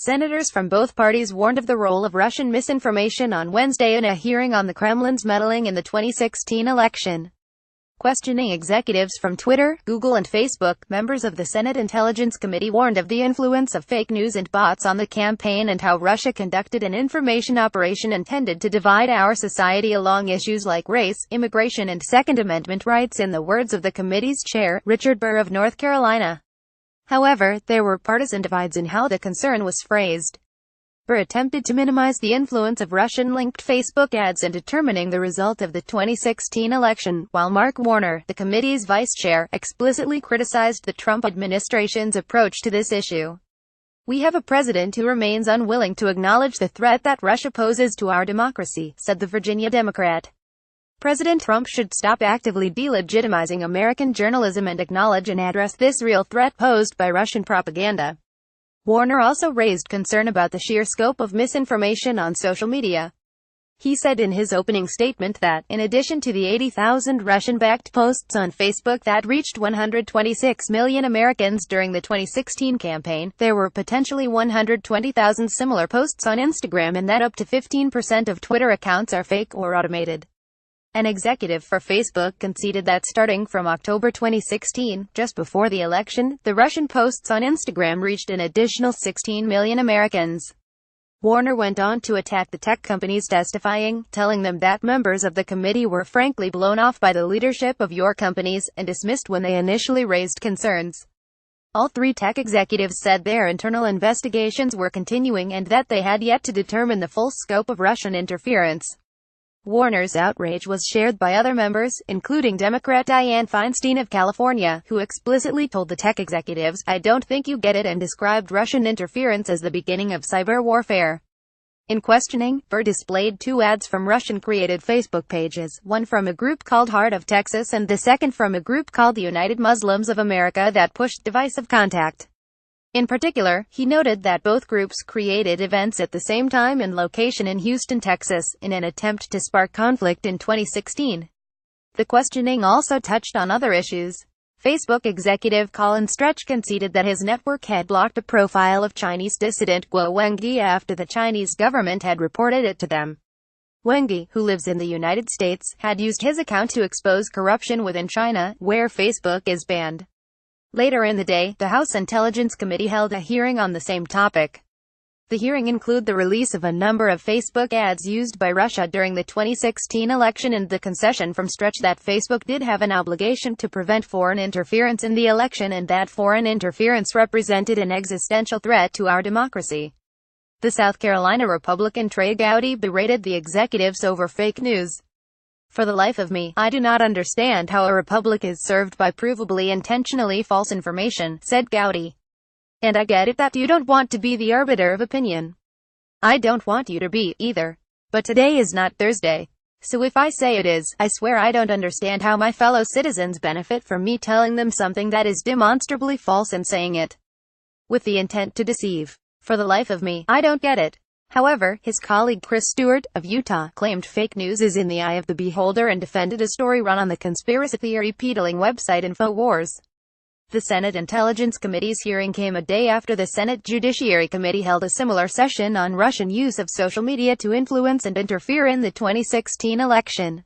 Senators from both parties warned of the role of Russian misinformation on Wednesday in a hearing on the Kremlin's meddling in the 2016 election. Questioning executives from Twitter, Google and Facebook, members of the Senate Intelligence Committee warned of the influence of fake news and bots on the campaign and how Russia conducted an information operation intended to divide our society along issues like race, immigration and Second Amendment rights, in the words of the committee's chair, Richard Burr of North Carolina. However, there were partisan divides in how the concern was phrased. Burr attempted to minimize the influence of Russian-linked Facebook ads in determining the result of the 2016 election, while Mark Warner, the committee's vice chair, explicitly criticized the Trump administration's approach to this issue. "We have a president who remains unwilling to acknowledge the threat that Russia poses to our democracy," said the Virginia Democrat. "President Trump should stop actively delegitimizing American journalism and acknowledge and address this real threat posed by Russian propaganda." Warner also raised concern about the sheer scope of misinformation on social media. He said in his opening statement that, in addition to the 80,000 Russian-backed posts on Facebook that reached 126 million Americans during the 2016 campaign, there were potentially 120,000 similar posts on Instagram, and that up to 15% of Twitter accounts are fake or automated. An executive for Facebook conceded that starting from October 2016, just before the election, the Russian posts on Instagram reached an additional 16 million Americans. Warner went on to attack the tech companies testifying, telling them that members of the committee were frankly blown off by the leadership of your companies, and dismissed when they initially raised concerns. All three tech executives said their internal investigations were continuing and that they had yet to determine the full scope of Russian interference. Warner's outrage was shared by other members, including Democrat Dianne Feinstein of California, who explicitly told the tech executives, "I don't think you get it," and described Russian interference as the beginning of cyber warfare. In questioning, Burr displayed two ads from Russian-created Facebook pages, one from a group called Heart of Texas and the second from a group called the United Muslims of America that pushed divisive content. In particular, he noted that both groups created events at the same time and location in Houston, Texas, in an attempt to spark conflict in 2016. The questioning also touched on other issues. Facebook executive Colin Stretch conceded that his network had blocked a profile of Chinese dissident Guo Wengui after the Chinese government had reported it to them. Wengui, who lives in the United States, had used his account to expose corruption within China, where Facebook is banned. Later in the day, the House Intelligence Committee held a hearing on the same topic. The hearing included the release of a number of Facebook ads used by Russia during the 2016 election and the concession from Stretch that Facebook did have an obligation to prevent foreign interference in the election and that foreign interference represented an existential threat to our democracy. The South Carolina Republican Trey Gowdy berated the executives over fake news. "For the life of me, I do not understand how a republic is served by provably intentionally false information," said Gowdy. "And I get it that you don't want to be the arbiter of opinion. I don't want you to be, either. But today is not Thursday. So if I say it is, I swear I don't understand how my fellow citizens benefit from me telling them something that is demonstrably false and saying it with the intent to deceive. For the life of me, I don't get it." However, his colleague Chris Stewart, of Utah, claimed fake news is in the eye of the beholder and defended a story run on the conspiracy theory-peddling website InfoWars. The Senate Intelligence Committee's hearing came a day after the Senate Judiciary Committee held a similar session on Russian use of social media to influence and interfere in the 2016 election.